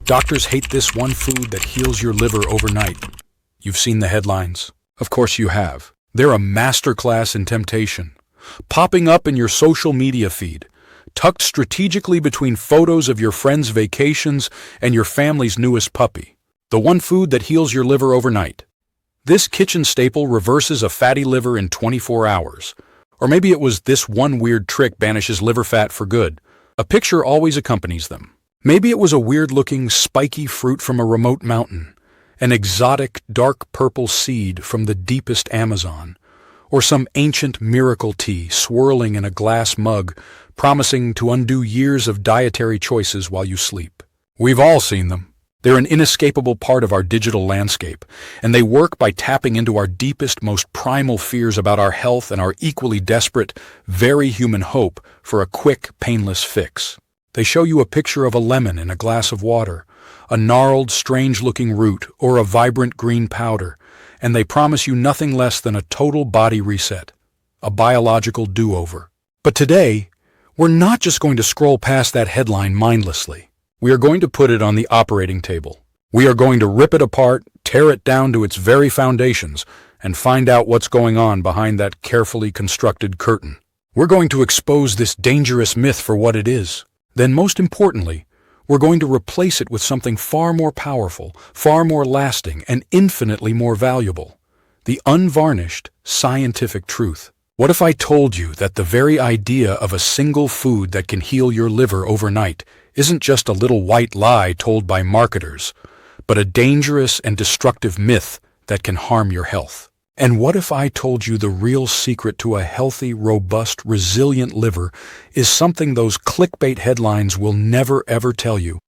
Doctors hate this one food that heals your liver overnight. You've seen the headlines. Of course you have. They're a masterclass in temptation, popping up in your social media feed, tucked strategically between photos of your friends' vacations and your family's newest puppy. The one food that heals your liver overnight. This kitchen staple reverses a fatty liver in 24 hours. Or maybe it was this one weird trick banishes liver fat for good. A picture always accompanies them. Maybe it was a weird-looking, spiky fruit from a remote mountain, an exotic, dark purple seed from the deepest Amazon, or some ancient miracle tea swirling in a glass mug, promising to undo years of dietary choices while you sleep. We've all seen them. They're an inescapable part of our digital landscape, and they work by tapping into our deepest, most primal fears about our health and our equally desperate, very human hope for a quick, painless fix. They show you a picture of a lemon in a glass of water, a gnarled, strange-looking root, or a vibrant green powder, and they promise you nothing less than a total body reset, a biological do-over. But today, we're not just going to scroll past that headline mindlessly. We are going to put it on the operating table. We are going to rip it apart, tear it down to its very foundations, and find out what's going on behind that carefully constructed curtain. We're going to expose this dangerous myth for what it is. Then, most importantly, we're going to replace it with something far more powerful, far more lasting, and infinitely more valuable. The unvarnished, scientific truth. What if I told you that the very idea of a single food that can heal your liver overnight isn't just a little white lie told by marketers, but a dangerous and destructive myth that can harm your health? And what if I told you the real secret to a healthy, robust, resilient liver is something those clickbait headlines will never ever tell you,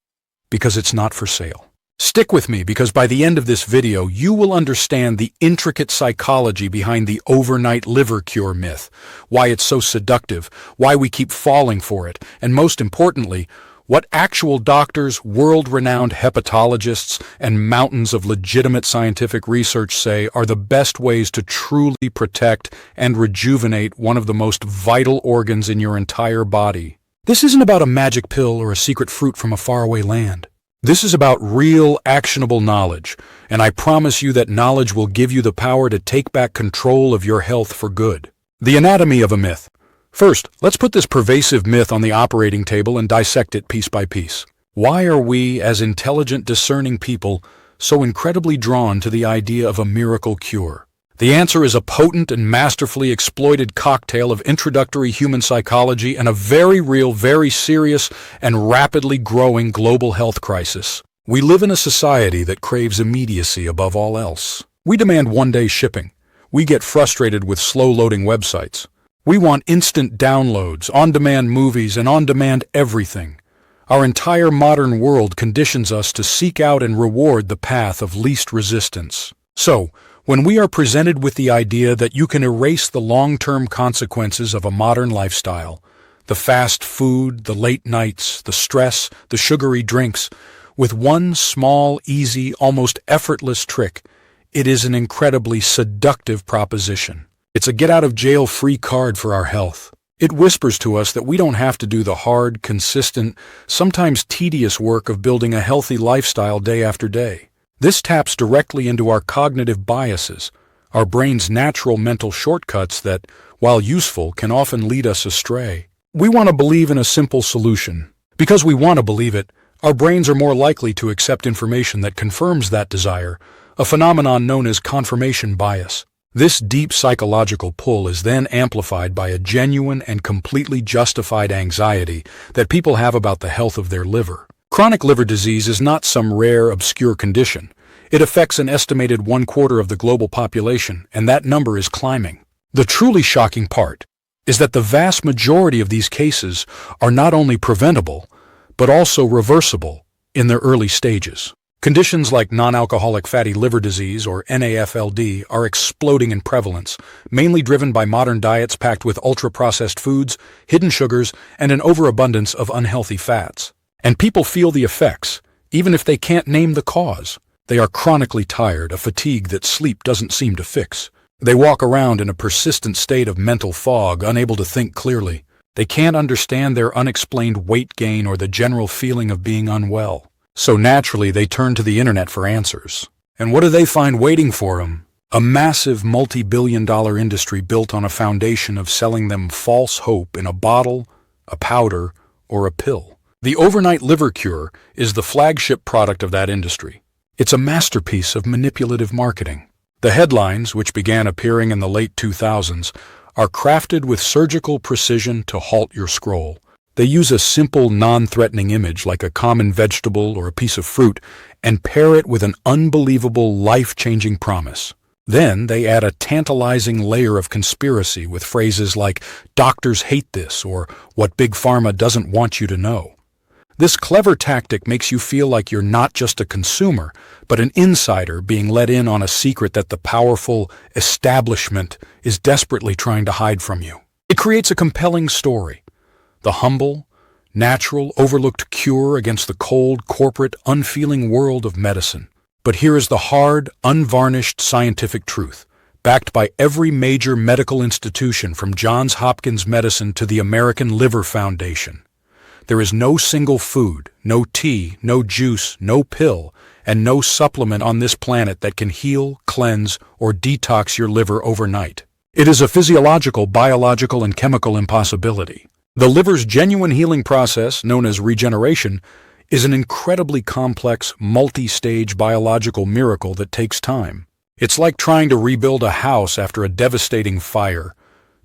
because it's not for sale? Stick with me, because by the end of this video, you will understand the intricate psychology behind the overnight liver cure myth, why it's so seductive, why we keep falling for it, and most importantly, what actual doctors, world-renowned hepatologists, and mountains of legitimate scientific research say are the best ways to truly protect and rejuvenate one of the most vital organs in your entire body. This isn't about a magic pill or a secret fruit from a faraway land. This is about real, actionable knowledge, and I promise you that knowledge will give you the power to take back control of your health for good. The anatomy of a myth. First, let's put this pervasive myth on the operating table and dissect it piece by piece. Why are we, as intelligent, discerning people, so incredibly drawn to the idea of a miracle cure? The answer is a potent and masterfully exploited cocktail of introductory human psychology and a very real, very serious, and rapidly growing global health crisis. We live in a society that craves immediacy above all else. We demand one-day shipping. We get frustrated with slow-loading websites. We want instant downloads, on-demand movies, and on-demand everything. Our entire modern world conditions us to seek out and reward the path of least resistance. So, when we are presented with the idea that you can erase the long-term consequences of a modern lifestyle, the fast food, the late nights, the stress, the sugary drinks, with one small, easy, almost effortless trick, it is an incredibly seductive proposition. It's a get-out-of-jail-free card for our health. It whispers to us that we don't have to do the hard, consistent, sometimes tedious work of building a healthy lifestyle day after day. This taps directly into our cognitive biases, our brain's natural mental shortcuts that, while useful, can often lead us astray. We want to believe in a simple solution. Because we want to believe it, our brains are more likely to accept information that confirms that desire, a phenomenon known as confirmation bias. This deep psychological pull is then amplified by a genuine and completely justified anxiety that people have about the health of their liver. Chronic liver disease is not some rare, obscure condition. It affects an estimated 1/4 of the global population, and that number is climbing. The truly shocking part is that the vast majority of these cases are not only preventable, but also reversible in their early stages. Conditions like non-alcoholic fatty liver disease, or NAFLD, are exploding in prevalence, mainly driven by modern diets packed with ultra-processed foods, hidden sugars, and an overabundance of unhealthy fats. And people feel the effects, even if they can't name the cause. They are chronically tired, a fatigue that sleep doesn't seem to fix. They walk around in a persistent state of mental fog, unable to think clearly. They can't understand their unexplained weight gain or the general feeling of being unwell. So naturally, they turn to the internet for answers. And what do they find waiting for them? A massive multi-billion-dollar industry built on a foundation of selling them false hope in a bottle, a powder, or a pill. The overnight liver cure is the flagship product of that industry. It's a masterpiece of manipulative marketing. The headlines, which began appearing in the late 2000s, are crafted with surgical precision to halt your scroll. They use a simple, non-threatening image like a common vegetable or a piece of fruit and pair it with an unbelievable, life-changing promise. Then they add a tantalizing layer of conspiracy with phrases like, "Doctors hate this," or "What Big Pharma doesn't want you to know." This clever tactic makes you feel like you're not just a consumer, but an insider being let in on a secret that the powerful establishment is desperately trying to hide from you. It creates a compelling story. The humble, natural, overlooked cure against the cold, corporate, unfeeling world of medicine. But here is the hard, unvarnished scientific truth, backed by every major medical institution from Johns Hopkins Medicine to the American Liver Foundation. There is no single food, no tea, no juice, no pill, and no supplement on this planet that can heal, cleanse, or detox your liver overnight. It is a physiological, biological, and chemical impossibility. The liver's genuine healing process, known as regeneration, is an incredibly complex, multi-stage biological miracle that takes time. It's like trying to rebuild a house after a devastating fire.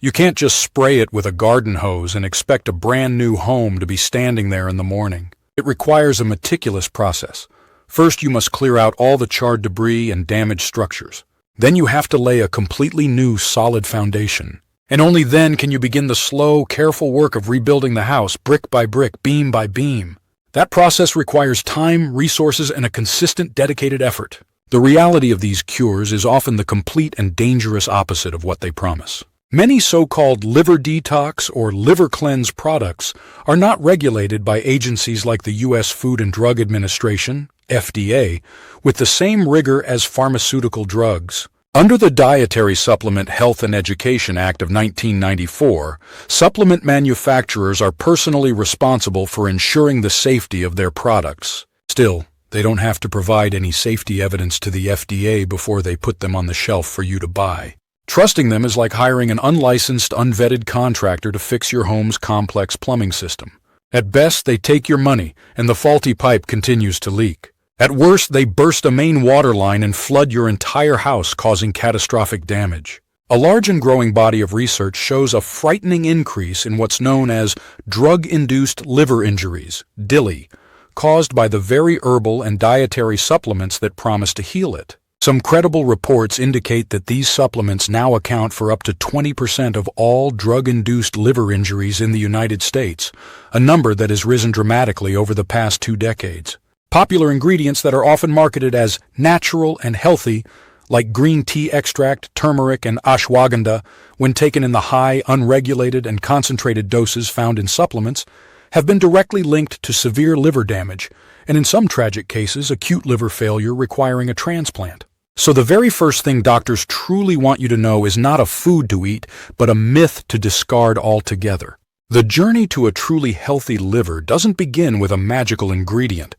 You can't just spray it with a garden hose and expect a brand new home to be standing there in the morning. It requires a meticulous process. First, you must clear out all the charred debris and damaged structures. Then you have to lay a completely new, solid foundation. And only then can you begin the slow, careful work of rebuilding the house, brick by brick, beam by beam. That process requires time, resources, and a consistent, dedicated effort. The reality of these cures is often the complete and dangerous opposite of what they promise. Many so-called liver detox or liver cleanse products are not regulated by agencies like the U.S. Food and Drug Administration, FDA, with the same rigor as pharmaceutical drugs. Under the Dietary Supplement Health and Education Act of 1994, supplement manufacturers are personally responsible for ensuring the safety of their products. Still, they don't have to provide any safety evidence to the FDA before they put them on the shelf for you to buy. Trusting them is like hiring an unlicensed, unvetted contractor to fix your home's complex plumbing system. At best, they take your money, and the faulty pipe continues to leak. At worst, they burst a main water line and flood your entire house, causing catastrophic damage. A large and growing body of research shows a frightening increase in what's known as drug-induced liver injuries, DILI, caused by the very herbal and dietary supplements that promise to heal it. Some credible reports indicate that these supplements now account for up to 20% of all drug-induced liver injuries in the United States, a number that has risen dramatically over the past 2 decades. Popular ingredients that are often marketed as natural and healthy, like green tea extract, turmeric, and ashwagandha, when taken in the high, unregulated, and concentrated doses found in supplements, have been directly linked to severe liver damage, and in some tragic cases, acute liver failure requiring a transplant. So the very first thing doctors truly want you to know is not a food to eat, but a myth to discard altogether. The journey to a truly healthy liver doesn't begin with a magical ingredient.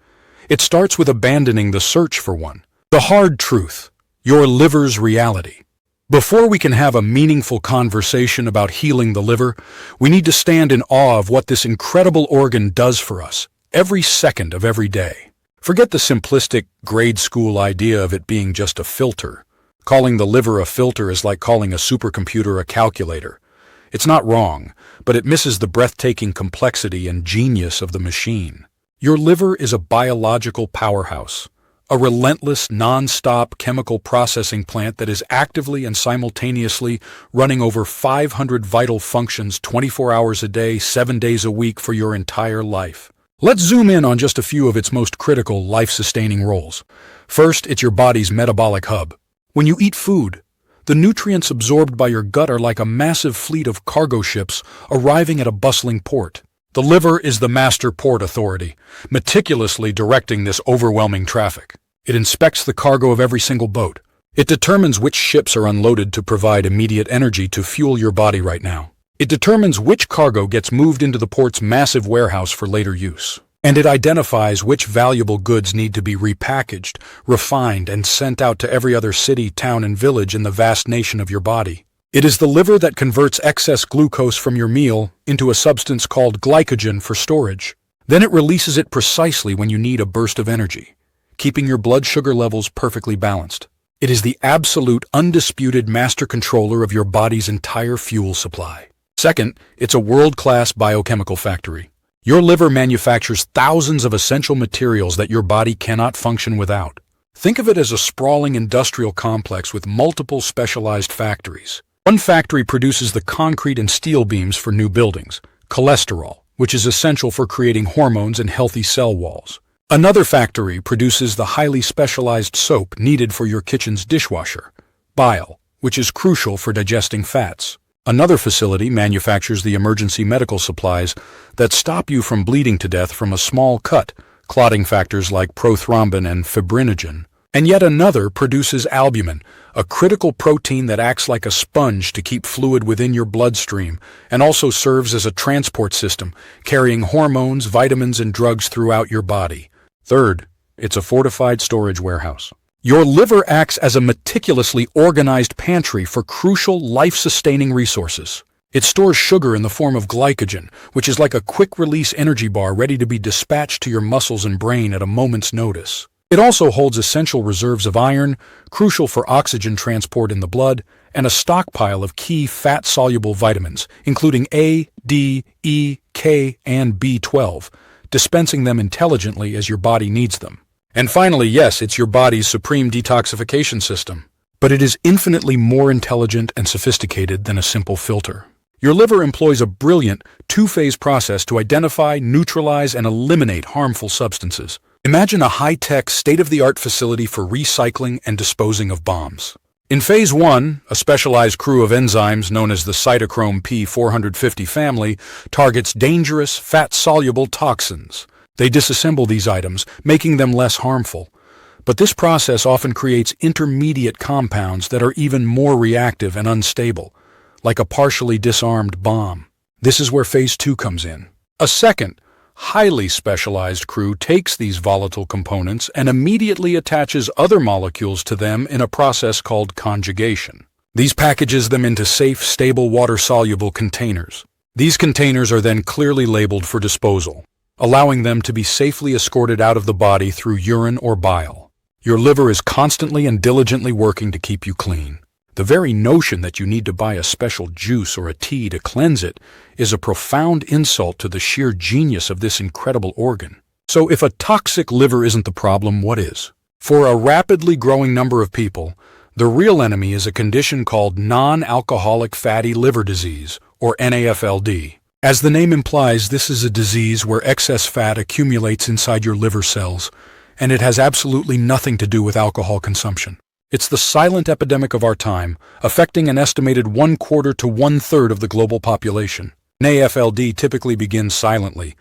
It starts with abandoning the search for one. The hard truth, your liver's reality. Before we can have a meaningful conversation about healing the liver, we need to stand in awe of what this incredible organ does for us, every second of every day. Forget the simplistic grade school idea of it being just a filter. Calling the liver a filter is like calling a supercomputer a calculator. It's not wrong, but it misses the breathtaking complexity and genius of the machine. Your liver is a biological powerhouse, a relentless, non-stop chemical processing plant that is actively and simultaneously running over 500 vital functions 24 hours a day, 7 days a week for your entire life. Let's zoom in on just a few of its most critical, life-sustaining roles. First, it's your body's metabolic hub. When you eat food, the nutrients absorbed by your gut are like a massive fleet of cargo ships arriving at a bustling port. The liver is the master port authority, meticulously directing this overwhelming traffic. It inspects the cargo of every single boat. It determines which ships are unloaded to provide immediate energy to fuel your body right now. It determines which cargo gets moved into the port's massive warehouse for later use. And it identifies which valuable goods need to be repackaged, refined, and sent out to every other city, town, and village in the vast nation of your body. It is the liver that converts excess glucose from your meal into a substance called glycogen for storage. Then it releases it precisely when you need a burst of energy, keeping your blood sugar levels perfectly balanced. It is the absolute, undisputed master controller of your body's entire fuel supply. Second, it's a world-class biochemical factory. Your liver manufactures thousands of essential materials that your body cannot function without. Think of it as a sprawling industrial complex with multiple specialized factories. One factory produces the concrete and steel beams for new buildings, cholesterol, which is essential for creating hormones and healthy cell walls. Another factory produces the highly specialized soap needed for your kitchen's dishwasher, bile, which is crucial for digesting fats. Another facility manufactures the emergency medical supplies that stop you from bleeding to death from a small cut, clotting factors like prothrombin and fibrinogen. And yet another produces albumin, a critical protein that acts like a sponge to keep fluid within your bloodstream and also serves as a transport system, carrying hormones, vitamins, and drugs throughout your body. Third, it's a fortified storage warehouse. Your liver acts as a meticulously organized pantry for crucial life-sustaining resources. It stores sugar in the form of glycogen, which is like a quick-release energy bar ready to be dispatched to your muscles and brain at a moment's notice. It also holds essential reserves of iron, crucial for oxygen transport in the blood, and a stockpile of key fat-soluble vitamins, including A, D, E, K, and B12, dispensing them intelligently as your body needs them. And finally, yes, it's your body's supreme detoxification system, but it is infinitely more intelligent and sophisticated than a simple filter. Your liver employs a brilliant, two-phase process to identify, neutralize, and eliminate harmful substances. Imagine a high-tech, state-of-the-art facility for recycling and disposing of bombs. In Phase 1, a specialized crew of enzymes known as the cytochrome P450 family targets dangerous, fat-soluble toxins. They disassemble these items, making them less harmful. But this process often creates intermediate compounds that are even more reactive and unstable, like a partially disarmed bomb. This is where Phase 2 comes in. A second, highly specialized crew takes these volatile components and immediately attaches other molecules to them in a process called conjugation. These packages them into safe, stable, water-soluble containers. These containers are then clearly labeled for disposal, allowing them to be safely escorted out of the body through urine or bile. Your liver is constantly and diligently working to keep you clean. The very notion that you need to buy a special juice or a tea to cleanse it is a profound insult to the sheer genius of this incredible organ. So if a toxic liver isn't the problem, what is? For a rapidly growing number of people, the real enemy is a condition called non-alcoholic fatty liver disease, or NAFLD. As the name implies, this is a disease where excess fat accumulates inside your liver cells, and it has absolutely nothing to do with alcohol consumption. It's the silent epidemic of our time, affecting an estimated 1/4 to 1/3 of the global population. NAFLD typically begins silently,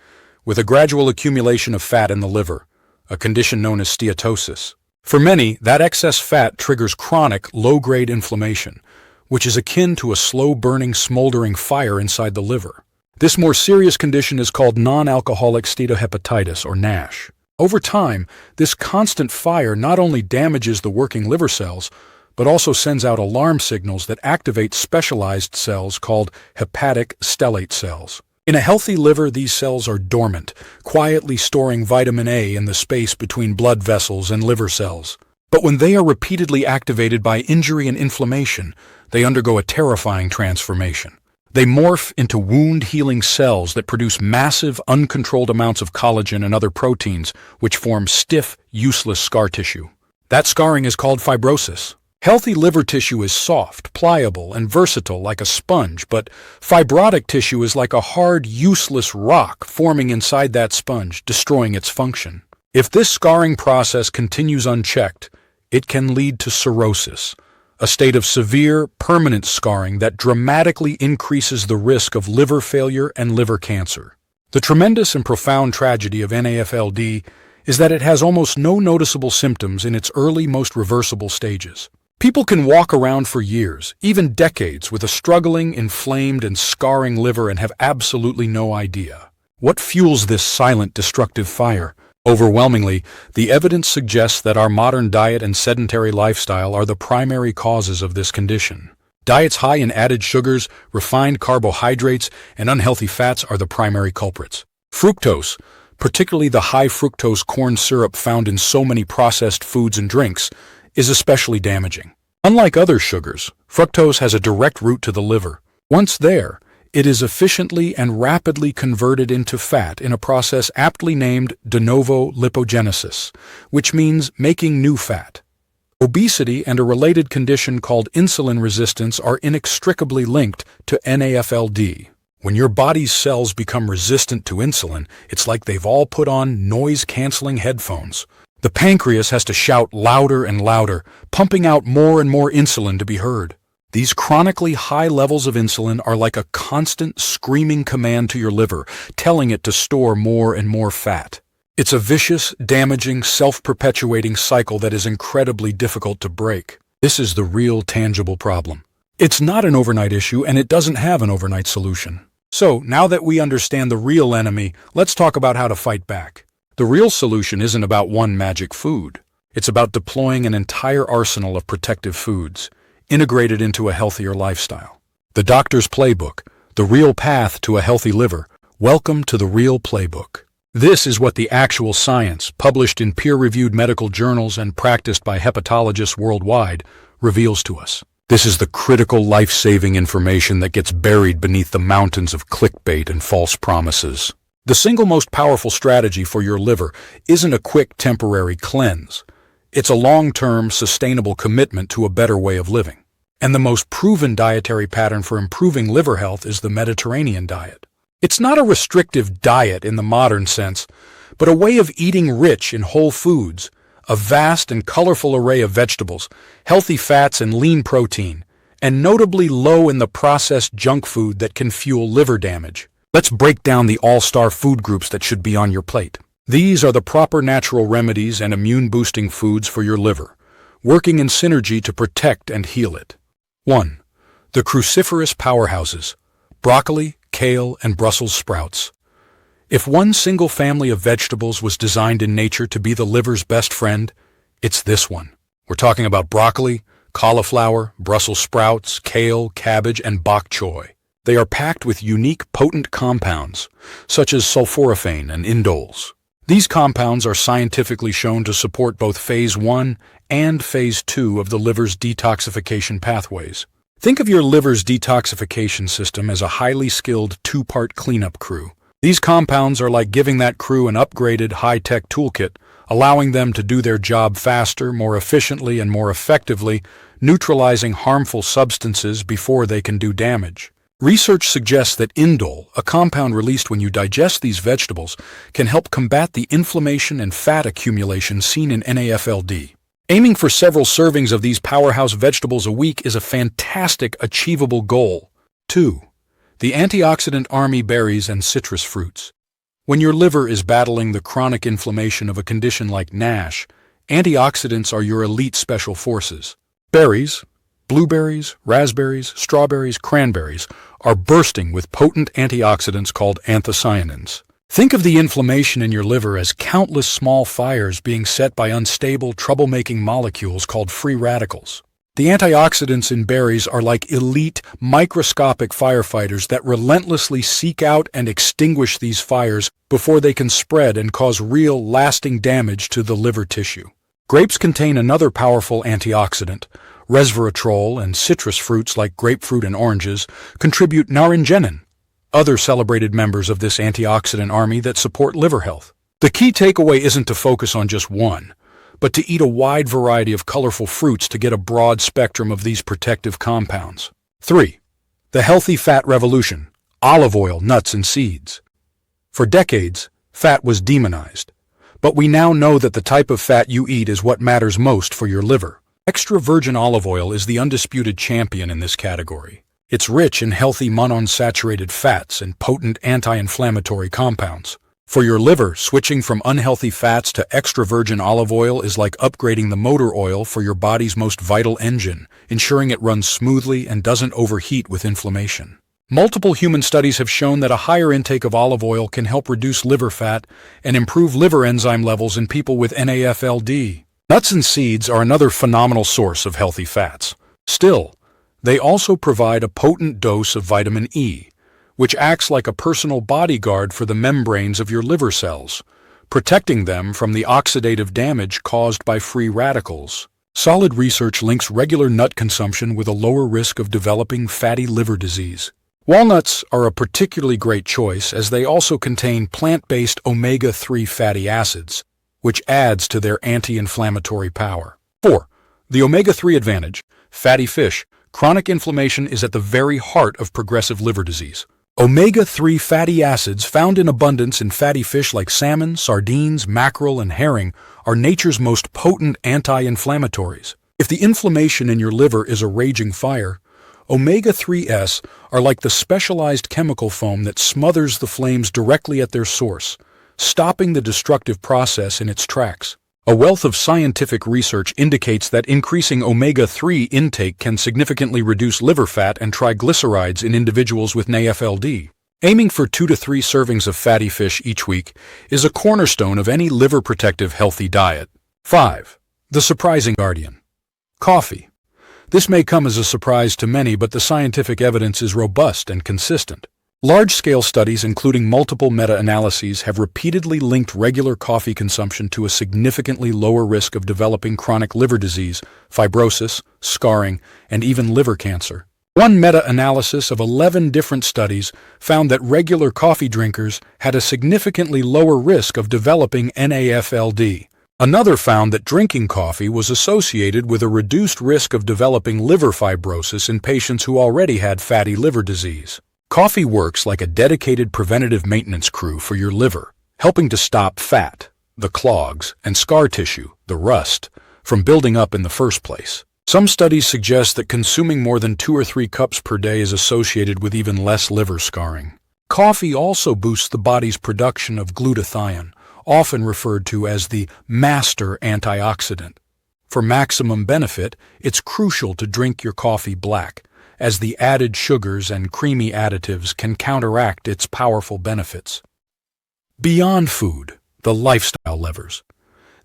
with a gradual accumulation of fat in the liver, a condition known as steatosis. For many, that excess fat triggers chronic, low-grade inflammation, which is akin to a slow-burning, smoldering fire inside the liver. This more serious condition is called non-alcoholic steatohepatitis, or NASH. Over time, this constant fire not only damages the working liver cells, but also sends out alarm signals that activate specialized cells called hepatic stellate cells. In a healthy liver, these cells are dormant, quietly storing vitamin A in the space between blood vessels and liver cells. But when they are repeatedly activated by injury and inflammation, they undergo a terrifying transformation. They morph into wound-healing cells that produce massive, uncontrolled amounts of collagen and other proteins, which form stiff, useless scar tissue. That scarring is called fibrosis. Healthy liver tissue is soft, pliable, and versatile like a sponge, but fibrotic tissue is like a hard, useless rock forming inside that sponge, destroying its function. If this scarring process continues unchecked, it can lead to cirrhosis, a state of severe, permanent scarring that dramatically increases the risk of liver failure and liver cancer. The tremendous and profound tragedy of NAFLD is that it has almost no noticeable symptoms in its early, most reversible stages. People can walk around for years, even decades, with a struggling, inflamed, and scarring liver and have absolutely no idea. What fuels this silent, destructive fire? Overwhelmingly, the evidence suggests that our modern diet and sedentary lifestyle are the primary causes of this condition. Diets high in added sugars, refined carbohydrates, and unhealthy fats are the primary culprits. Fructose, particularly the high fructose corn syrup found in so many processed foods and drinks, is especially damaging. Unlike other sugars, fructose has a direct route to the liver. Once there, it is efficiently and rapidly converted into fat in a process aptly named de novo lipogenesis, which means making new fat. Obesity and a related condition called insulin resistance are inextricably linked to NAFLD. When your body's cells become resistant to insulin, it's like they've all put on noise-canceling headphones. The pancreas has to shout louder and louder, pumping out more and more insulin to be heard. These chronically high levels of insulin are like a constant screaming command to your liver, telling it to store more and more fat. It's a vicious, damaging, self-perpetuating cycle that is incredibly difficult to break. This is the real, tangible problem. It's not an overnight issue, and it doesn't have an overnight solution. So, now that we understand the real enemy, let's talk about how to fight back. The real solution isn't about one magic food. It's about deploying an entire arsenal of protective foods, integrated into a healthier lifestyle. The doctor's playbook, the real path to a healthy liver. Welcome to the real playbook. This is what the actual science, published in peer-reviewed medical journals and practiced by hepatologists worldwide, reveals to us. This is the critical life-saving information that gets buried beneath the mountains of clickbait and false promises. The single most powerful strategy for your liver isn't a quick temporary cleanse. It's a long-term, sustainable commitment to a better way of living. And the most proven dietary pattern for improving liver health is the Mediterranean diet. It's not a restrictive diet in the modern sense, but a way of eating rich in whole foods, a vast and colorful array of vegetables, healthy fats and lean protein, and notably low in the processed junk food that can fuel liver damage. Let's break down the all-star food groups that should be on your plate. These are the proper natural remedies and immune-boosting foods for your liver, working in synergy to protect and heal it. 1. The cruciferous powerhouses: broccoli, kale, and Brussels sprouts. If one single family of vegetables was designed in nature to be the liver's best friend, it's this one. We're talking about broccoli, cauliflower, Brussels sprouts, kale, cabbage, and bok choy. They are packed with unique, potent compounds, such as sulforaphane and indoles. These compounds are scientifically shown to support both phase 1 and phase 2 of the liver's detoxification pathways. Think of your liver's detoxification system as a highly skilled two-part cleanup crew. These compounds are like giving that crew an upgraded high-tech toolkit, allowing them to do their job faster, more efficiently, and more effectively, neutralizing harmful substances before they can do damage. Research suggests that indole, a compound released when you digest these vegetables, can help combat the inflammation and fat accumulation seen in NAFLD. Aiming for several servings of these powerhouse vegetables a week is a fantastic, achievable goal. 2. The antioxidant army: berries and citrus fruits. When your liver is battling the chronic inflammation of a condition like NASH, antioxidants are your elite special forces. Berries, blueberries, raspberries, strawberries, cranberries, are bursting with potent antioxidants called anthocyanins. Think of the inflammation in your liver as countless small fires being set by unstable, troublemaking molecules called free radicals. The antioxidants in berries are like elite, microscopic firefighters that relentlessly seek out and extinguish these fires before they can spread and cause real, lasting damage to the liver tissue. Grapes contain another powerful antioxidant, resveratrol, and citrus fruits like grapefruit and oranges contribute naringenin, other celebrated members of this antioxidant army that support liver health. The key takeaway isn't to focus on just one, but to eat a wide variety of colorful fruits to get a broad spectrum of these protective compounds. 3. The healthy fat revolution: olive oil, nuts, and seeds. For decades, fat was demonized, but we now know that the type of fat you eat is what matters most for your liver. Extra virgin olive oil is the undisputed champion in this category. It's rich in healthy monounsaturated fats and potent anti-inflammatory compounds. For your liver, switching from unhealthy fats to extra virgin olive oil is like upgrading the motor oil for your body's most vital engine, ensuring it runs smoothly and doesn't overheat with inflammation. Multiple human studies have shown that a higher intake of olive oil can help reduce liver fat and improve liver enzyme levels in people with NAFLD. Nuts and seeds are another phenomenal source of healthy fats. Still, they also provide a potent dose of vitamin E, which acts like a personal bodyguard for the membranes of your liver cells, protecting them from the oxidative damage caused by free radicals. Solid research links regular nut consumption with a lower risk of developing fatty liver disease. Walnuts are a particularly great choice as they also contain plant-based omega-3 fatty acids, which adds to their anti-inflammatory power. 4. The omega-3 advantage. Fatty fish. Chronic inflammation is at the very heart of progressive liver disease. Omega-3 fatty acids found in abundance in fatty fish like salmon, sardines, mackerel, and herring are nature's most potent anti-inflammatories. If the inflammation in your liver is a raging fire, omega-3s are like the specialized chemical foam that smothers the flames directly at their source, stopping the destructive process in its tracks. A wealth of scientific research indicates that increasing omega-3 intake can significantly reduce liver fat and triglycerides in individuals with NAFLD. Aiming for 2 to 3 servings of fatty fish each week is a cornerstone of any liver-protective healthy diet. 5. The surprising guardian. Coffee. This may come as a surprise to many, but the scientific evidence is robust and consistent. Large-scale studies, including multiple meta-analyses, have repeatedly linked regular coffee consumption to a significantly lower risk of developing chronic liver disease, fibrosis, scarring, and even liver cancer. One meta-analysis of 11 different studies found that regular coffee drinkers had a significantly lower risk of developing NAFLD. Another found that drinking coffee was associated with a reduced risk of developing liver fibrosis in patients who already had fatty liver disease. Coffee works like a dedicated preventative maintenance crew for your liver, helping to stop fat, the clogs, and scar tissue, the rust, from building up in the first place. Some studies suggest that consuming more than 2 or 3 cups per day is associated with even less liver scarring. Coffee also boosts the body's production of glutathione, often referred to as the master antioxidant. For maximum benefit, it's crucial to drink your coffee black, as the added sugars and creamy additives can counteract its powerful benefits. Beyond food, the lifestyle levers.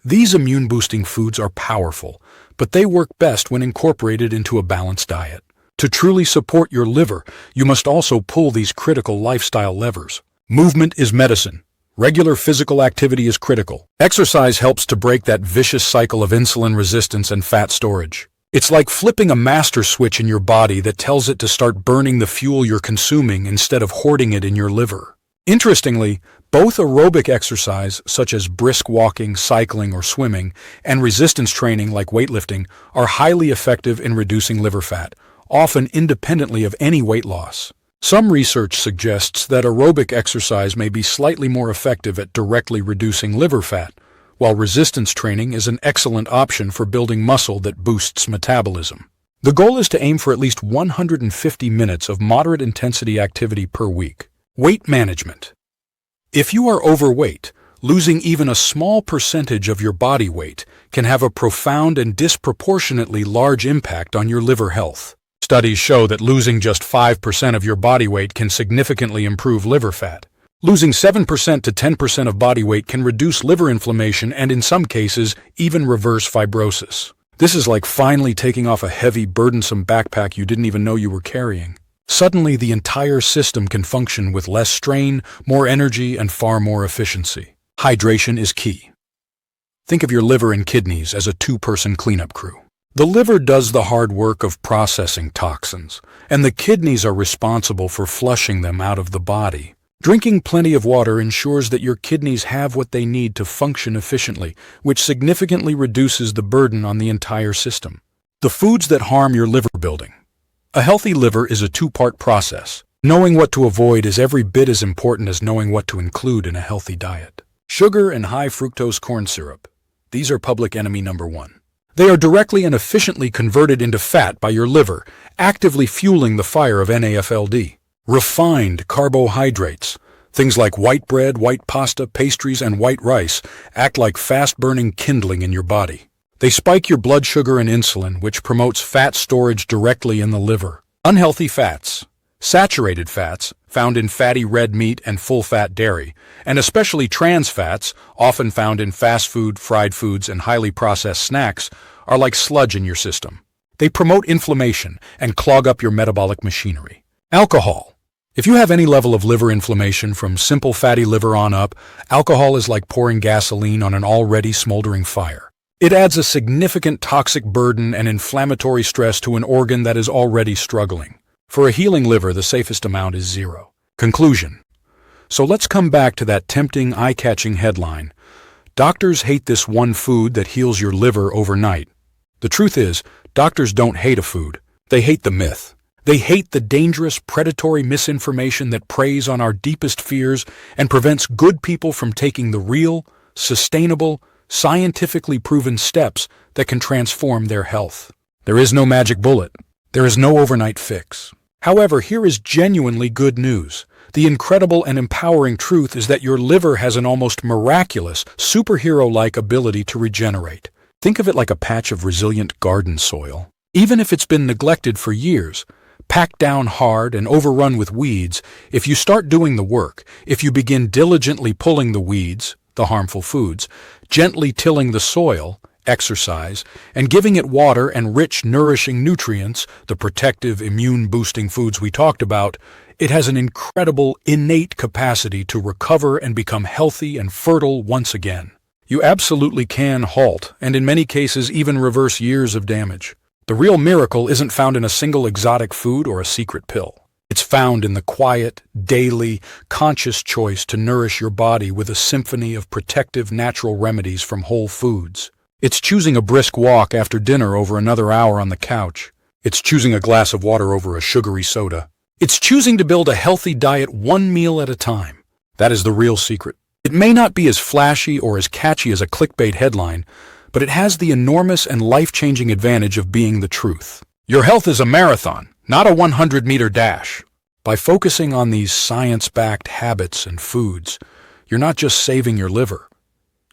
These immune-boosting foods are powerful, but they work best when incorporated into a balanced diet. To truly support your liver, you must also pull these critical lifestyle levers. Movement is medicine. Regular physical activity is critical. Exercise helps to break that vicious cycle of insulin resistance and fat storage. It's like flipping a master switch in your body that tells it to start burning the fuel you're consuming instead of hoarding it in your liver. Interestingly, both aerobic exercise, such as brisk walking, cycling, or swimming, and resistance training like weightlifting, are highly effective in reducing liver fat, often independently of any weight loss. Some research suggests that aerobic exercise may be slightly more effective at directly reducing liver fat, while resistance training is an excellent option for building muscle that boosts metabolism. The goal is to aim for at least 150 minutes of moderate intensity activity per week. Weight management. If you are overweight, losing even a small percentage of your body weight can have a profound and disproportionately large impact on your liver health. Studies show that losing just 5% of your body weight can significantly improve liver fat. Losing 7% to 10% of body weight can reduce liver inflammation and, in some cases, even reverse fibrosis. This is like finally taking off a heavy, burdensome backpack you didn't even know you were carrying. Suddenly, the entire system can function with less strain, more energy, and far more efficiency. Hydration is key. Think of your liver and kidneys as a 2-person cleanup crew. The liver does the hard work of processing toxins, and the kidneys are responsible for flushing them out of the body. Drinking plenty of water ensures that your kidneys have what they need to function efficiently, which significantly reduces the burden on the entire system. The foods that harm your liver building. A healthy liver is a 2-part process. Knowing what to avoid is every bit as important as knowing what to include in a healthy diet. Sugar and high fructose corn syrup. These are public enemy number 1. They are directly and efficiently converted into fat by your liver, actively fueling the fire of NAFLD. Refined carbohydrates, things like white bread, white pasta, pastries, and white rice, act like fast-burning kindling in your body. They spike your blood sugar and insulin, which promotes fat storage directly in the liver. Unhealthy fats. Saturated fats, found in fatty red meat and full-fat dairy, and especially trans fats, often found in fast food, fried foods, and highly processed snacks, are like sludge in your system. They promote inflammation and clog up your metabolic machinery. Alcohol. If you have any level of liver inflammation from simple fatty liver on up, alcohol is like pouring gasoline on an already smoldering fire. It adds a significant toxic burden and inflammatory stress to an organ that is already struggling. For a healing liver, the safest amount is 0. Conclusion. So let's come back to that tempting, eye-catching headline. Doctors hate this one food that heals your liver overnight. The truth is, doctors don't hate a food. They hate the myth. They hate the dangerous, predatory misinformation that preys on our deepest fears and prevents good people from taking the real, sustainable, scientifically proven steps that can transform their health. There is no magic bullet. There is no overnight fix. However, here is genuinely good news. The incredible and empowering truth is that your liver has an almost miraculous, superhero-like ability to regenerate. Think of it like a patch of resilient garden soil. Even if it's been neglected for years, packed down hard and overrun with weeds, if you start doing the work, if you begin diligently pulling the weeds, the harmful foods, gently tilling the soil, exercise, and giving it water and rich, nourishing nutrients, the protective, immune-boosting foods we talked about, it has an incredible, innate capacity to recover and become healthy and fertile once again. You absolutely can halt, and in many cases even reverse years of damage. The real miracle isn't found in a single exotic food or a secret pill. It's found in the quiet, daily, conscious choice to nourish your body with a symphony of protective natural remedies from whole foods. It's choosing a brisk walk after dinner over another hour on the couch. It's choosing a glass of water over a sugary soda. It's choosing to build a healthy diet one meal at a time. That is the real secret. It may not be as flashy or as catchy as a clickbait headline, but it has the enormous and life-changing advantage of being the truth. Your health is a marathon, not a 100-meter dash. By focusing on these science-backed habits and foods, you're not just saving your liver.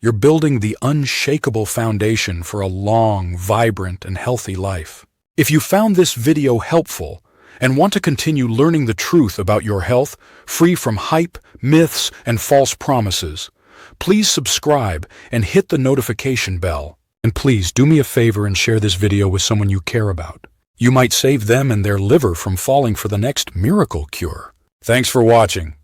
You're building the unshakable foundation for a long, vibrant, and healthy life. If you found this video helpful and want to continue learning the truth about your health, free from hype, myths, and false promises, please subscribe and hit the notification bell. And please do me a favor and share this video with someone you care about. You might save them and their liver from falling for the next miracle cure. Thanks for watching.